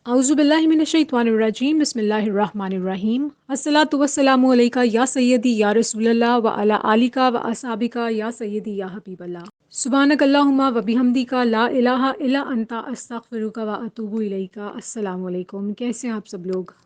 اعوذ باللہ من الشیطان الرجیم بسم اللہ الرحمن الرحیم الصلاۃ والسلام علیکہ یا سیدی یا رسول اللہ وعلی آلک و اصحابک یا سیدی یا حبیب اللہ سبحانک اللہم و بحمدک لا الہ الا انت استغفرک و اتوب الیک۔ السلام علیکم، کیسے ہیں آپ سب لوگ؟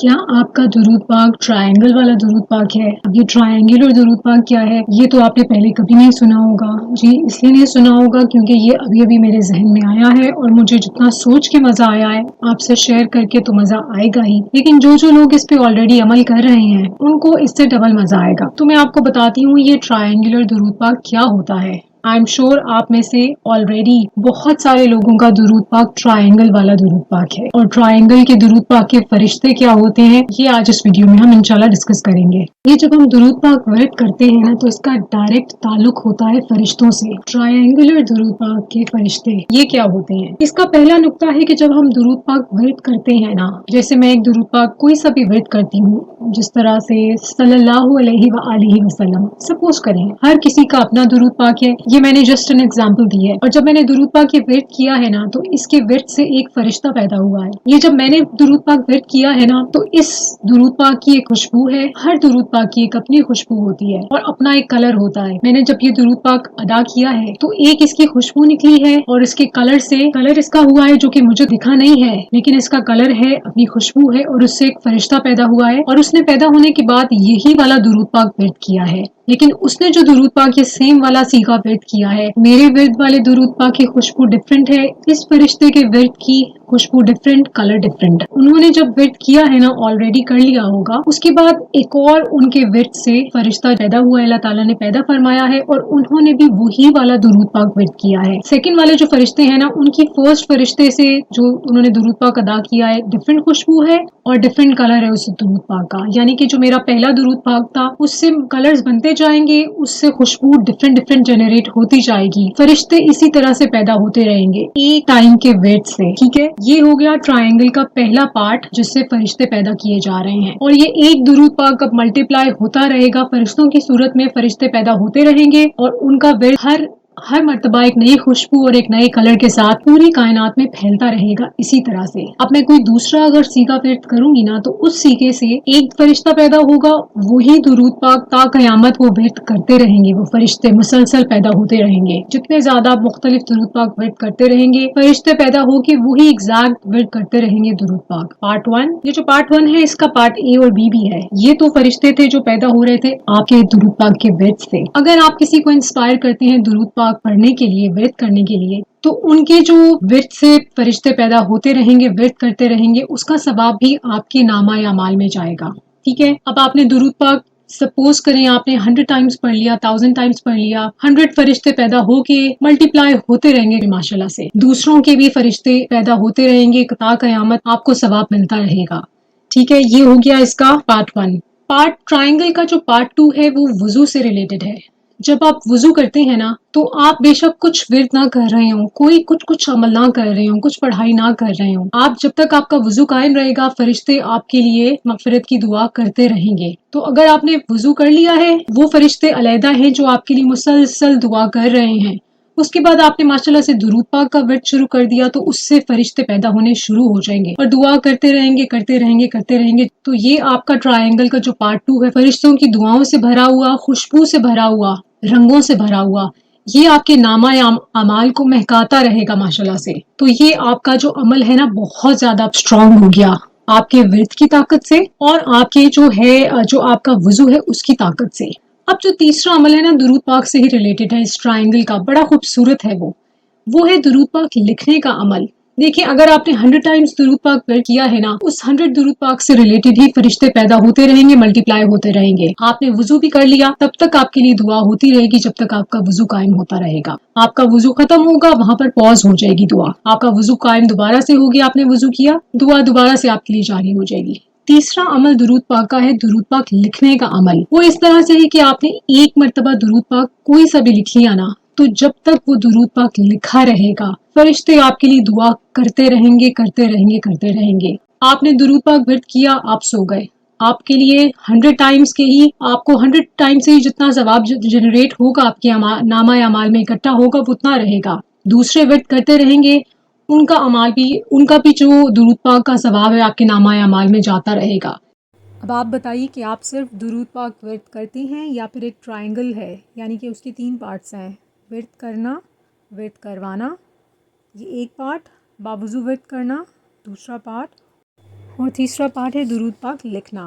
کیا آپ کا درود پاک ٹرائنگل والا درود پاک ہے؟ اب یہ ٹرائنگل اور درود پاک کیا ہے یہ تو آپ نے پہلے کبھی نہیں سنا ہوگا۔ جی اس لیے نہیں سنا ہوگا کیونکہ یہ ابھی ابھی میرے ذہن میں آیا ہے اور مجھے جتنا سوچ کے مزہ آیا ہے آپ سے شیئر کر کے تو مزہ آئے گا ہی، لیکن جو لوگ اس پہ آلریڈی عمل کر رہے ہیں ان کو اس سے ڈبل مزہ آئے گا۔ تو میں آپ کو بتاتی ہوں یہ ٹرائنگل اور درود پاک کیا ہوتا ہے۔ آئی ایم شیور آپ میں سے آلریڈی بہت سارے لوگوں کا درود پاک ٹرائنگل والا درود پاک ہے، اور ٹرائنگل کے درود پاک کے فرشتے کیا ہوتے ہیں یہ آج اس ویڈیو میں ہم انشاءاللہ ڈسکس کریں گے۔ یہ جب ہم درود پاک ورد کرتے ہیں نا تو اس کا ڈائریکٹ تعلق ہوتا ہے فرشتوں سے۔ ٹرائنگل اور درود پاک کے فرشتے یہ کیا ہوتے ہیں؟ اس کا پہلا نقطہ ہے کہ جب ہم درود پاک ورد کرتے ہیں نا، جیسے میں ایک درود پاک کوئی سا بھی ورد کرتی ہوں، جس طرح سے صلی اللہ علیہ وآلہ وسلم، سپوز کریں ہر کسی کا اپنا درود پاک ہے، یہ میں نے جسٹ این ایگزامپل دی ہے، اور جب میں نے درود پاک یہ ورد کیا ہے نا تو اس کے ورد سے ایک فرشتہ پیدا ہوا ہے۔ یہ جب میں نے درود پاک ورد کیا ہے نا تو اس درود پاک کی ایک خوشبو ہے، ہر درود پاک کی ایک اپنی خوشبو ہوتی ہے اور اپنا ایک کلر ہوتا ہے۔ میں نے جب یہ درود پاک ادا کیا ہے تو ایک اس کی خوشبو نکلی ہے، اور اس کے کلر سے کلر اس کا ہوا ہے جو کہ مجھے دکھا نہیں ہے، لیکن اس کا کلر ہے، اپنی خوشبو ہے، اور اس سے ایک فرشتہ پیدا ہوا ہے، اور اس نے پیدا ہونے کے بعد یہی والا درود پاک ورد کیا ہے۔ لیکن اس نے جو درود پاک یہ سیم والا سیگا ورد کیا ہے، میرے ورد والے درود پاک کی خوشبو ڈفرینٹ ہے، اس فرشتے کے ورد کی خوشبو ڈفرینٹ، کلر ڈفرینٹ۔ انہوں نے جب ورد کیا ہے نا آلریڈی کر لیا ہوگا، اس کے بعد ایک اور ان کے ورد سے فرشتہ پیدا ہوا ہے، اللہ تعالیٰ نے پیدا فرمایا ہے، اور انہوں نے بھی وہی والا درود پاک ورد کیا ہے۔ سیکنڈ والے جو فرشتے ہیں نا ان کی فرسٹ فرشتے سے جو انہوں نے درود پاک ادا کیا ہے ڈفرینٹ خوشبو ہے اور ڈفرینٹ کلر ہے اس درود پاک کا، یعنی کہ جو میرا پہلا درود پاک تھا اس سے کلرز بنتے جائیں گے، اس سے خوشبو ڈفرینٹ جنریٹ ہوتی جائے گی، فرشتے اسی طرح سے پیدا ہوتے رہیں گے ایک ٹائم کے ویٹ سے۔ ٹھیک ہے، یہ ہو گیا ٹرائنگل کا پہلا پارٹ جس سے فرشتے پیدا کیے جا رہے ہیں، اور یہ ایک درود پاک اب ملٹی پلائی ہوتا رہے گا، فرشتوں کی صورت میں فرشتے پیدا ہوتے رہیں گے، اور ان کا ویٹ ہر مرتبہ ایک نئی خوشبو اور ایک نئے کلر کے ساتھ پوری کائنات میں پھیلتا رہے گا اسی طرح سے۔ اب میں کوئی دوسرا اگر سیگا ورد کروں گی نا تو اس سیگے سے ایک فرشتہ پیدا ہوگا، وہی درود پاک تا قیامت وہ ورد کرتے رہیں گے، وہ فرشتے مسلسل پیدا ہوتے رہیں گے، جتنے زیادہ مختلف درود پاک ورد کرتے رہیں گے فرشتے پیدا ہو کے وہی ایگزیکٹ ورد کرتے رہیں گے درود پاک۔ پارٹ 1، یہ جو پارٹ 1 ہے اس کا پارٹ اے اور بی بھی ہے، یہ تو فرشتے تھے جو پیدا ہو رہے تھے آپ کے درود پاک کے ورد سے۔ اگر آپ کسی کو انسپائر کرتے ہیں درود پاک پڑھنے کے لیے، ورد کرنے کے لیے، تو ان کے جو ورد سے فرشتے پیدا ہوتے رہیں گے، ورد کرتے رہیں گے، اس کا ثواب بھی آپ کے نامہ اعمال میں جائے گا۔ ٹھیک ہے، اب آپ نے درود پاک سپوز کریں آپ نے 100 ٹائمز پڑھ لیا، 1000 ٹائمز پڑھ لیا، 100 فرشتے پیدا ہو کے ملٹی پلائی ہوتے رہیں گے ماشاءاللہ سے، دوسروں کے بھی فرشتے پیدا ہوتے رہیں گے تا قیامت، آپ کو ثواب ملتا رہے گا۔ ٹھیک ہے، یہ ہو گیا اس کا پارٹ 1۔ پارٹ ٹرائنگل کا جو پارٹ 2 ہے وہ وضو سے ریلیٹڈ ہے۔ جب آپ وضو کرتے ہیں نا تو آپ بے شک کچھ ورد نہ کر رہے ہوں، کوئی کچھ عمل نہ کر رہے ہوں، کچھ پڑھائی نہ کر رہے ہوں، آپ جب تک آپ کا وضو قائم رہے گا فرشتے آپ کے لیے مغفرت کی دعا کرتے رہیں گے۔ تو اگر آپ نے وضو کر لیا ہے، وہ فرشتے علیحدہ ہیں جو آپ کے لیے مسلسل دعا کر رہے ہیں، اس کے بعد آپ نے ماشاءاللہ سے درود پاک کا ورد شروع کر دیا تو اس سے فرشتے پیدا ہونے شروع ہو جائیں گے اور دعا کرتے رہیں گے کرتے رہیں گے کرتے رہیں گے۔ تو یہ آپ کا ٹرائنگل کا جو پارٹ 2 ہے، فرشتوں کی دعاؤں سے بھرا ہوا، خوشبو سے بھرا ہوا، رنگوں سے بھرا ہوا، یہ آپ کے نامہ اعمال کو مہکاتا رہے گا ماشاءاللہ سے۔ تو یہ آپ کا جو عمل ہے نا بہت زیادہ اسٹرانگ ہو گیا آپ کے ورد کی طاقت سے، اور آپ کے جو آپ کا وضو ہے اس کی طاقت سے۔ اب جو تیسرا عمل ہے نا درود پاک سے ہی ریلیٹڈ ہے، اس ٹرائنگل کا بڑا خوبصورت ہے، وہ ہے درود پاک لکھنے کا عمل۔ دیکھیں اگر آپ نے 100 ٹائمز درود پاک ورد کیا ہے نا، اس 100 درود پاک سے ریلیٹڈ ہی فرشتے پیدا ہوتے رہیں گے، ملٹی پلائی ہوتے رہیں گے۔ آپ نے وضو بھی کر لیا، تب تک آپ کے لیے دعا ہوتی رہے گی جب تک آپ کا وضو قائم ہوتا رہے گا۔ آپ کا وضو ختم ہوگا وہاں پر پاز ہو جائے گی دعا، آپ کا وضو قائم دوبارہ سے ہوگی، آپ نے وضو کیا، دعا دوبارہ سے آپ کے لیے جاری ہو جائے گی۔ تیسرا عمل درود پاک کا ہے درود پاک لکھنے کا عمل۔ وہ اس طرح سے ہے کہ آپ نے ایک مرتبہ درود پاک کوئی سا بھی لکھ لیا نا تو جب تک وہ درود پاک لکھا رہے گا فرشتے آپ کے لیے دعا کرتے رہیں گے کرتے رہیں گے کرتے رہیں گے۔ آپ نے درود پاک ورد کیا، آپ سو گئے، آپ کے لیے 100 ٹائمز کے ہی، آپ کو 100 ٹائمز سے ہی جتنا ثواب جنریٹ ہوگا آپ کے نامہ اعمال میں اکٹھا ہوگا وہ اتنا رہے گا۔ دوسرے ورد کرتے رہیں گے، ان کا بھی جو درود پاک کا ثواب ہے آپ کے نامہ اعمال میں جاتا رہے گا۔ اب آپ بتائیے کہ آپ صرف درود پاک ورد کرتے ہیں یا پھر ایک ٹرائنگل ہے، یعنی کہ اس کے 3 پارٹس ہیں، ورد کرنا، ورد کروانا، یہ ایک پارٹ، باوضو ورد کرنا دوسرا پارٹ، اور تیسرا پارٹ ہے درود پاک لکھنا۔